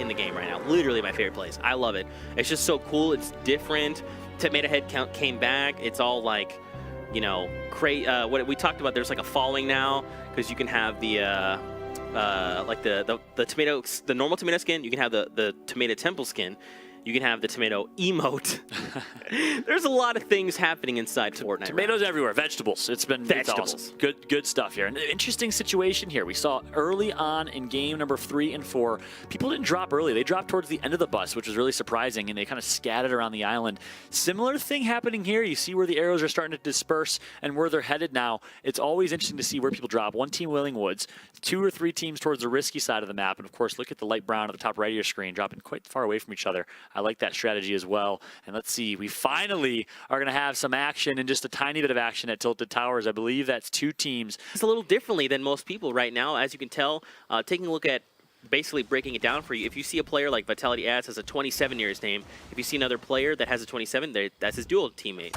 in the game right now. Literally my favorite place. I love it. It's just so cool. It's different. Tomato head count came back. It's all like, you know, what we talked about. There's like a following now because you can have the like the tomato, the normal tomato skin. You can have the tomato temple skin. You can have the tomato emote. There's a lot of things happening inside Fortnite. Tomatoes everywhere, vegetables. It's Vegetables. awesome. Good stuff here. An interesting situation here. We saw early on in game number 3 and 4, people didn't drop early. They dropped towards the end of the bus, which was really surprising, and they kind of scattered around the island. Similar thing happening here. You see where the arrows are starting to disperse and where they're headed now. It's always interesting to see where people drop. One team, Wailing Woods, 2 or 3 teams towards the risky side of the map, and of course, look at the light brown at the top right of your screen, dropping quite far away from each other. I like that strategy as well. And let's see, we finally are going to have some action and just a tiny bit of action at Tilted Towers. I believe that's 2 teams. It's a little differently than most people right now, as you can tell. Taking a look at basically breaking it down for you. If you see a player like Vitality Ads has a 27 near his name, if you see another player that has a 27, that's his dual teammate.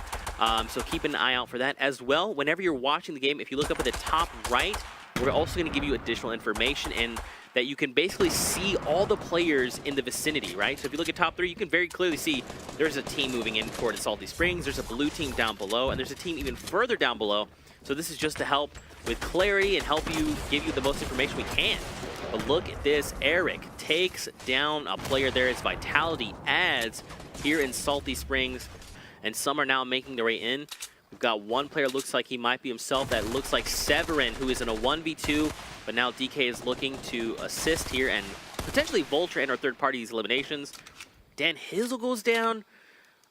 So keep an eye out for that as well. Whenever you're watching the game, if you look up at the top right, we're also going to give you additional information and that you can basically see all the players in the vicinity, right? So if you look at top 3, you can very clearly see there's a team moving in toward Salty Springs, there's a blue team down below, and there's a team even further down below. So this is just to help with clarity and help you give you the most information we can. But look at this, Eric takes down a player there. It's Vitality Ads here in Salty Springs, and some are now making their way in. We've got one player, looks like he might be himself, that looks like Severin, who is in a 1v2, but now DK is looking to assist here and potentially Vulture and our third party's eliminations. Dan Hizzle goes down.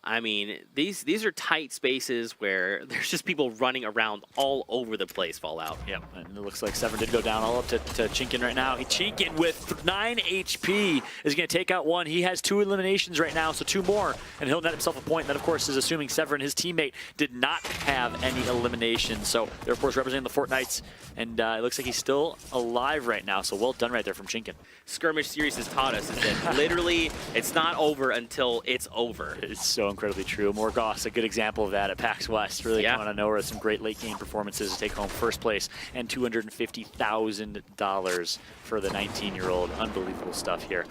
I mean, these are tight spaces where there's just people running around all over the place, Fallout. Yep, and it looks like Severin did go down all up to Chinkin right now. Chinkin with 9 HP is going to take out one. He has 2 eliminations right now, so 2 more, and he'll net himself a point. And that, of course, is assuming Severin, his teammate, did not have any eliminations. So they're, of course, representing the Fortnites, and it looks like he's still alive right now. So well done right there from Chinkin. Skirmish series has taught us is that literally it's not over until it's over. It's so incredibly true. Morgoth, a good example of that at PAX West. Really coming out of nowhere with some great late game performances to take home first place and $250,000 for the 19-year-old. Unbelievable stuff here.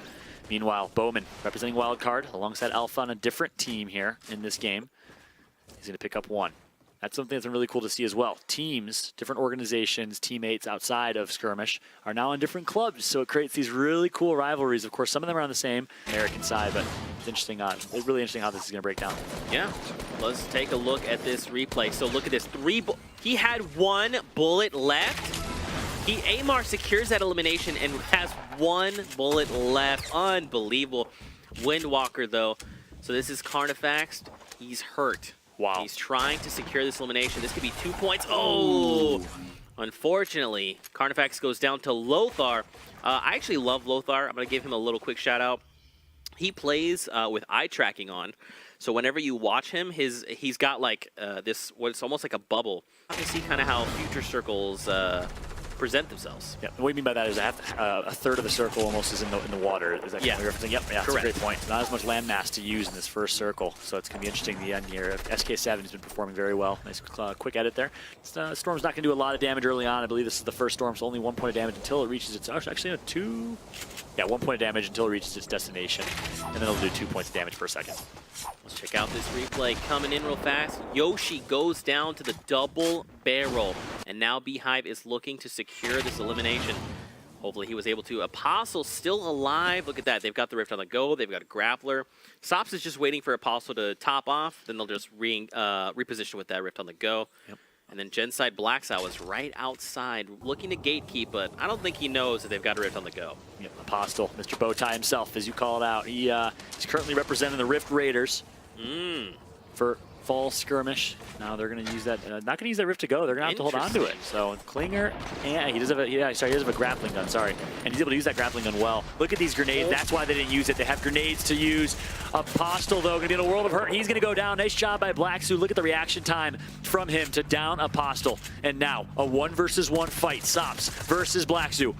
Meanwhile, Bowman representing Wildcard alongside Alpha on a different team here in this game. He's going to pick up 1. That's something that's been really cool to see as well. Teams, different organizations, teammates outside of Skirmish are now in different clubs, so it creates these really cool rivalries. Of course, some of them are on the same American side, but it's interesting. It's really interesting how this is going to break down. Yeah, let's take a look at this replay. So look at this. He had 1 bullet left. Amar secures that elimination and has 1 bullet left. Unbelievable. Windwalker, though. So this is Carnifax. He's hurt. Wow. He's trying to secure this elimination. This could be 2 points. Oh! Unfortunately, Carnifax goes down to Lothar. I actually love Lothar. I'm going to give him a little quick shout out. He plays with eye tracking on. So whenever you watch him, he's got like this, what's almost like a bubble. You can see kind of how future circles present themselves. Yeah, what you mean by that is a third of the circle almost is in the water. Is that kind of referencing? Yep, yeah, that's a great point. Not as much landmass to use in this first circle, so it's going to be interesting the end here. SK7 has been performing very well. Nice quick edit there. Storm's not going to do a lot of damage early on. I believe this is the first Storm, so only 1 point of damage until it reaches its... Actually, no, 2... Yeah, 1 point of damage until it reaches its destination, and then it'll do 2 points of damage per second. Let's check out this replay coming in real fast. Yoshi goes down to the double barrel, and now Beehive is looking to secure this elimination. Hopefully he was able to. Apostle still alive. Look at that. They've got the Rift on the go. They've got a grappler. Sops is just waiting for Apostle to top off. Then they'll just reposition with that Rift on the go. Yep. And then Genside Blackside was right outside, looking to gatekeep, but I don't think he knows that they've got a Rift on the go. Yep, Apostle, Mr. Bowtie himself, as you call it out. He's currently representing the Rift Raiders for fall skirmish. Now they're going to use that. Not going to use that Rift to go. They're going to have to hold on to it. So Klinger, and he does have a he does have a grappling gun. Sorry, and he's able to use that grappling gun well. Look at these grenades. That's why they didn't use it. They have grenades to use. Apostle though going to be in a world of hurt. He's going to go down. Nice job by Blacksu. Look at the reaction time from him to down Apostle. And now a 1 versus 1 fight. Sops versus Blacksu.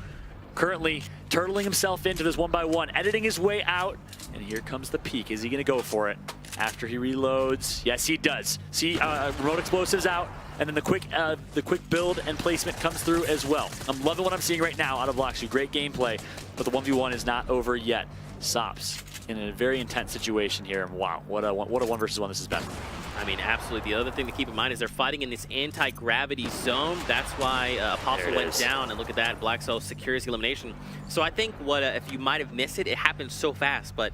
Currently turtling himself into this 1-by-1, editing his way out, and here comes the peak. Is he going to go for it after he reloads? Yes, he does. See, remote explosives out, and then the quick build and placement comes through as well. I'm loving what I'm seeing right now out of Blacksu. Great gameplay, but the 1v1 is not over yet. Sops in a very intense situation here. And wow, what a 1 versus 1 this has been. I mean, absolutely. The other thing to keep in mind is they're fighting in this anti-gravity zone. That's why Apostle went down, and look at that. Black Soul secures the elimination. So I think what if you might have missed it, it happened so fast, but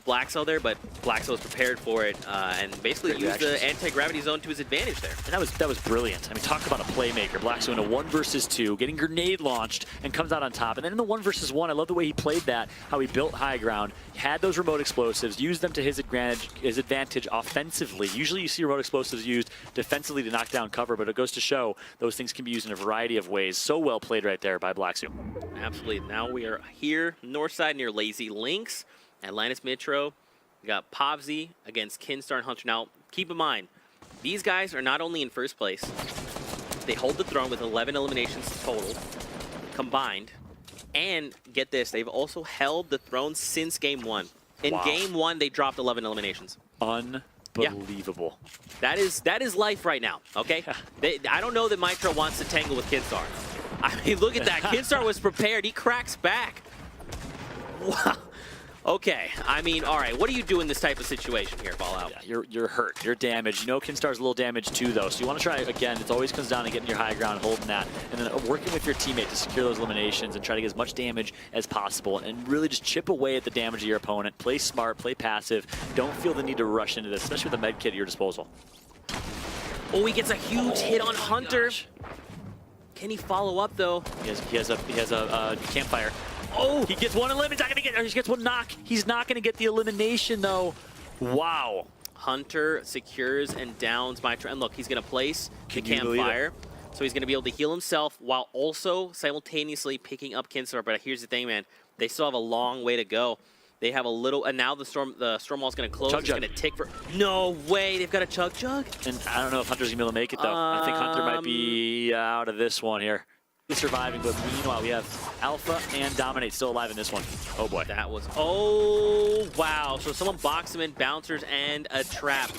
Black Soul there, but Black Soul was prepared for it and basically used the anti-gravity zone to his advantage there. And that was brilliant. I mean, talk about a playmaker. Black Soul in a 1 versus 2, getting grenade launched and comes out on top. And then in the 1 versus 1, I love the way he played that, how he built high ground, had those remote explosives, used them to his advantage offensively. Usually you see remote explosives used defensively to knock down cover, but it goes to show those things can be used in a variety of ways. So well played right there by Black Soul. Absolutely. Now we are here, north side near Lazy Links. Atlantis Metro, we got Povzy against Kinstar and Hunter. Now, keep in mind, these guys are not only in first place, they hold the throne with 11 eliminations total, combined, and get this, they've also held the throne since Game 1. In Game 1, they dropped 11 eliminations. Unbelievable. Yeah. That is life right now, okay? I don't know that Mitra wants to tangle with Kinstar. I mean, look at that. Kinstar was prepared. He cracks back. Wow. Okay, I mean, all right, what do you do in this type of situation here, Fallout? Yeah, you're hurt, you're damaged. You know Kinstar's a little damaged too, though, so you want to try, again, it always comes down to getting your high ground and holding that, and then working with your teammate to secure those eliminations and try to get as much damage as possible, and really just chip away at the damage of your opponent. Play smart, play passive. Don't feel the need to rush into this, especially with the med kit at your disposal. Oh, he gets a huge hit on Hunter. Gosh. Can he follow up, though? He has a campfire. Oh, he gets one elimination. He gets one knock. He's not going to get the elimination, though. Wow. Hunter secures and downs Mitra. And look, he's going to place the campfire. So he's going to be able to heal himself while also simultaneously picking up Kinstar. But here's the thing, man. They still have a long way to go. They have a little, and now the storm wall's going to close. It's going to tick for. No way, they've got a chug. And I don't know if Hunter's going to be able to make it, though. I think Hunter might be out of this one here. Surviving, but meanwhile we have Alpha and Dominate still alive in this one. Oh boy. That was, oh wow. So someone boxed him in, bouncers and a trap.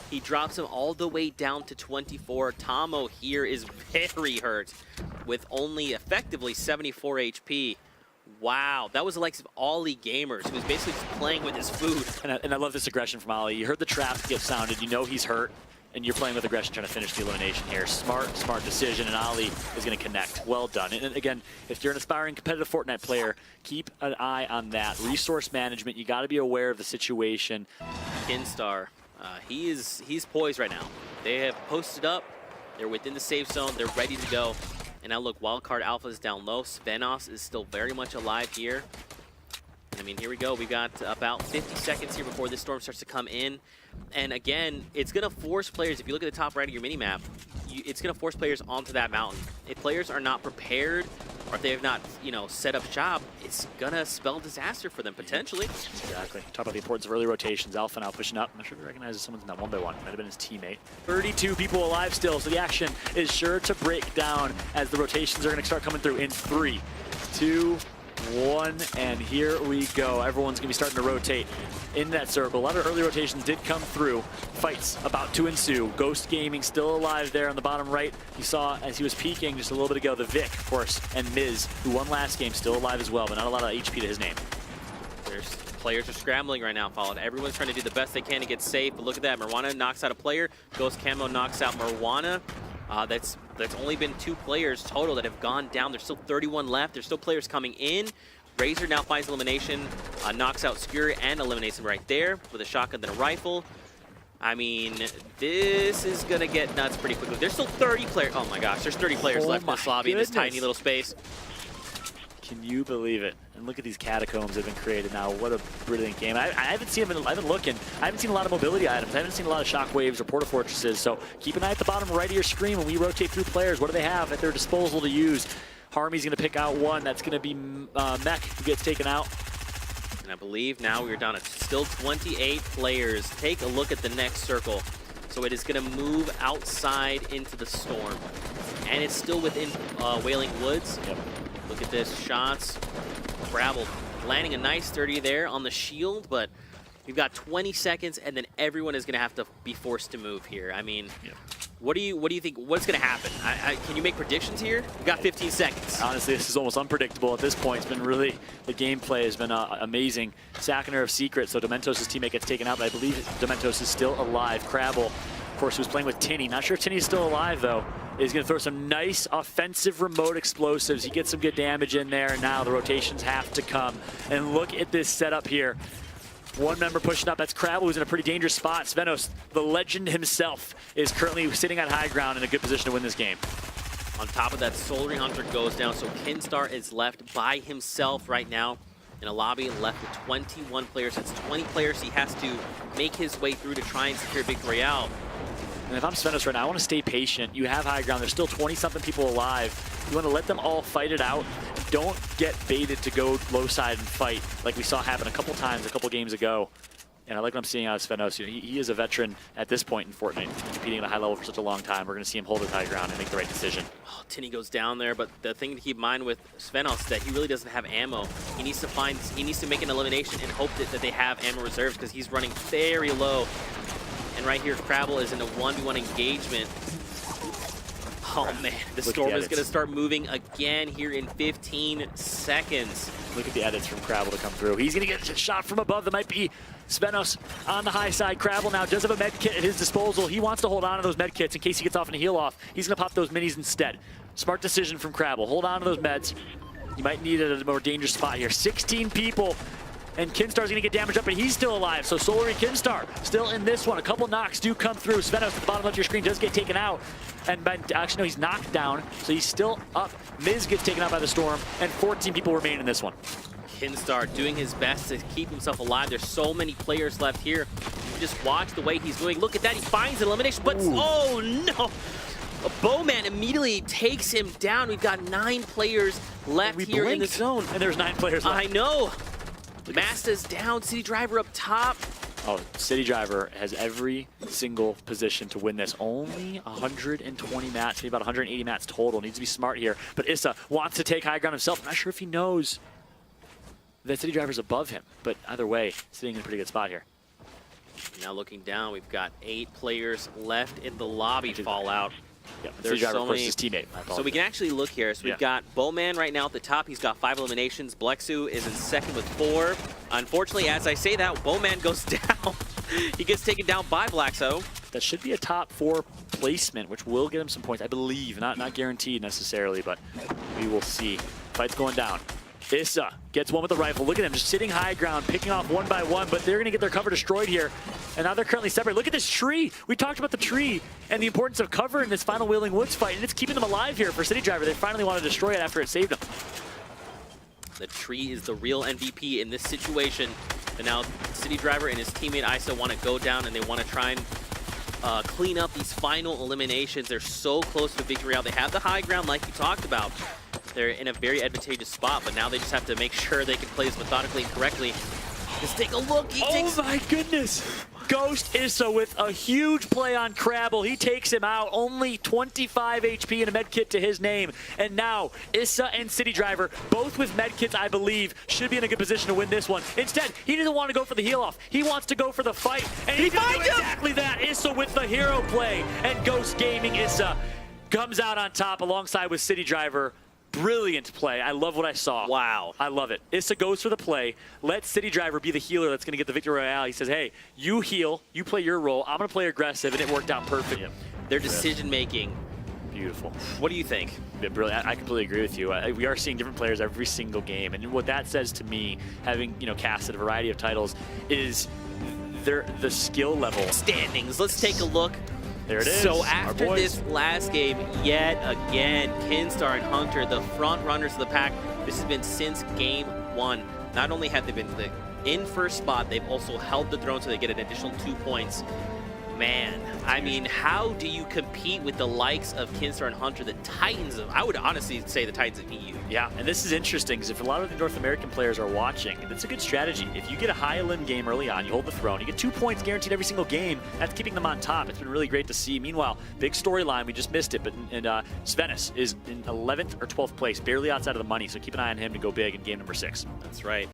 He drops him all the way down to 24. Tomo here is very hurt with only effectively 74 HP. Wow, that was the likes of Ollie Gamers, who was basically just playing with his food. And I love this aggression from Ollie. You heard the trap get sounded, you know he's hurt. And you're playing with aggression, trying to finish the elimination here. Smart decision, and Ali is going to connect. Well done. And again, if you're an aspiring competitive Fortnite player, keep an eye on that. Resource management, you got to be aware of the situation. Kinstar, he's poised right now. They have posted up. They're within the safe zone. They're ready to go. And now look, Wildcard Alpha is down low. Svenos is still very much alive here. I mean, here we go. We've got about 50 seconds here before this storm starts to come in. And again, it's going to force players, if you look at the top right of your minimap, it's going to force players onto that mountain. If players are not prepared, or if they have not, set up shop, it's going to spell disaster for them, potentially. Exactly. Talk about the importance of early rotations. Alpha now pushing up. I'm not sure if he recognizes someone's in that 1-by-1. Might have been his teammate. 32 people alive still, so the action is sure to break down as the rotations are going to start coming through in 3, 2, 1, and here we go. Everyone's going to be starting to rotate in that circle. A lot of early rotations did come through. Fights about to ensue. Ghost Gaming still alive there on the bottom right. You saw as he was peeking just a little bit ago, the Vic, of course, and Miz, who won last game, still alive as well, but not a lot of HP to his name. Players are scrambling right now, Followed. Everyone's trying to do the best they can to get safe, but look at that. Marwana knocks out a player. Ghost Camo knocks out Marwana. That's only been 2 players total that have gone down. There's still 31 left. There's still players coming in. Razor now finds elimination, knocks out Skirmish and eliminates him right there with a shotgun and a rifle. I mean, this is going to get nuts pretty quickly. There's still 30 players. Oh my gosh, there's 30 players left in this lobby in this tiny little space. Can you believe it? And look at these catacombs that have been created now. What a brilliant game. I haven't seen them. I've been looking. I haven't seen a lot of mobility items. I haven't seen a lot of shockwaves or porta fortresses. So keep an eye at the bottom right of your screen when we rotate through players. What do they have at their disposal to use? Harmy's going to pick out one. That's going to be Mech, who gets taken out. And I believe now we're down to still 28 players. Take a look at the next circle. So it is going to move outside into the storm. And it's still within Wailing Woods. Yep. Look at this. Shots. Brabble landing a nice 30 there on the shield, but we've got 20 seconds, and then everyone is going to have to be forced to move here. I mean, What do you think? What's going to happen? Can you make predictions here? We got 15 seconds. Honestly, this is almost unpredictable at this point. It's been really, the gameplay has been amazing. Sackener of Secret, so Dementos' teammate gets taken out, but I believe Dementos is still alive. Crabble, of course, who's playing with Tinny. Not sure if Tinny's still alive, though. He's going to throw some nice offensive remote explosives. He gets some good damage in there, and now the rotations have to come. And look at this setup here. One member pushing up, that's Crabble, who's in a pretty dangerous spot. Svenos, the legend himself, is currently sitting on high ground in a good position to win this game. On top of that, Solar Hunter goes down, so Kinstar is left by himself right now in a lobby, left with 21 players. That's 20 players he has to make his way through to try and secure Victory Royale. And if I'm Svenos right now, I want to stay patient. You have high ground. There's still 20-something people alive. You want to let them all fight it out. Don't get baited to go low side and fight like we saw happen a couple times, a couple games ago. And I like what I'm seeing out of Svenos. He is a veteran at this point in Fortnite, competing at a high level for such a long time. We're going to see him hold his high ground and make the right decision. Oh, Tinny goes down there, but the thing to keep in mind with Svenos is that he really doesn't have ammo. He needs to make an elimination and hope that they have ammo reserves because he's running very low. And right here, Crabble is in a 1v1 engagement. Oh man, the storm is going to start moving again here in 15 seconds. Look at the edits from Crabble to come through. He's going to get a shot from above. That might be Svenos on the high side. Crabble now does have a med kit at his disposal. He wants to hold on to those med kits in case he gets off and a heal off. He's going to pop those minis instead. Smart decision from Crabble. Hold on to those meds. You might need it at a more dangerous spot here. 16 people. And Kinstar's going to get damaged up, but he's still alive. So Solary Kinstar still in this one. A couple knocks do come through. Svenos at the bottom of your screen does get taken out. And actually, no, he's knocked down, so he's still up. Miz gets taken out by the storm, and 14 people remain in this one. Kinstar doing his best to keep himself alive. There's so many players left here. You just watch the way he's doing. Look at that. He finds an elimination, but oh no. A Bowman immediately takes him down. We've got 9 players left here in the zone. And there's 9 players left. I know. Masta's down, City Driver up top. Oh, City Driver has every single position to win this. Only 120 mats, maybe about 180 mats total. Needs to be smart here. But Issa wants to take high ground himself. I'm not sure if he knows that City Driver's above him. But either way, sitting in a pretty good spot here. Now looking down, we've got 8 players left in the lobby. Fallout. Yep, City Driver, of course, his teammate. So we can actually look here. So we've got Bowman right now at the top. He's got 5 eliminations. Blexu is in second with 4. Unfortunately, as I say that, Bowman goes down. He gets taken down by Blaxo. That should be a top 4 placement, which will get him some points, I believe. Not guaranteed necessarily, but we will see. Fight's going down. Issa gets one with the rifle. Look at him just sitting high ground, picking off one by one, but they're going to get their cover destroyed here. And now they're currently separated. Look at this tree. We talked about the tree and the importance of cover in this final Wailing Woods fight, and it's keeping them alive here for City Driver. They finally want to destroy it after it saved them. The tree is the real MVP in this situation. And now City Driver and his teammate Isa want to go down, and they want to try and clean up these final eliminations. They're so close to Victory Royale. They have the high ground like you talked about. They're in a very advantageous spot, but now they just have to make sure they can play this methodically and correctly. Just take a look. Oh my goodness. Ghost Issa with a huge play on Crabble. He takes him out. Only 25 HP and a med kit to his name. And now Issa and City Driver, both with med kits, I believe, should be in a good position to win this one. Instead, he doesn't want to go for the heal off. He wants to go for the fight. And he finds exactly that. Issa with the hero play. And Ghost Gaming Issa comes out on top alongside with City Driver. Brilliant play. I love what I saw. Wow. I love it. Issa goes for the play. Let City Driver be the healer that's going to get the Victory Royale. He says, hey, you heal, you play your role. I'm going to play aggressive, and it worked out perfect. Their decision-making. Beautiful. What do you think? Yeah, brilliant. I completely agree with you. We are seeing different players every single game, and what that says to me, having casted a variety of titles, is the skill level. Standings. Let's take a look. There it is. So after this last game, yet again, Kinstar and Hunter, the front runners of the pack. This has been since game 1. Not only have they been in first spot, they've also held the throne so they get an additional 2 points. Man, I mean, how do you compete with the likes of Kinstar and Hunter, the Titans of, I would honestly say the Titans of EU. Yeah, and this is interesting because if a lot of the North American players are watching, that's a good strategy. If you get a high elim game early on, you hold the throne, you get 2 points guaranteed every single game. That's keeping them on top. It's been really great to see. Meanwhile, big storyline, we just missed it, but Svenis is in 11th or 12th place, barely outside of the money, so keep an eye on him to go big in game number 6. That's right.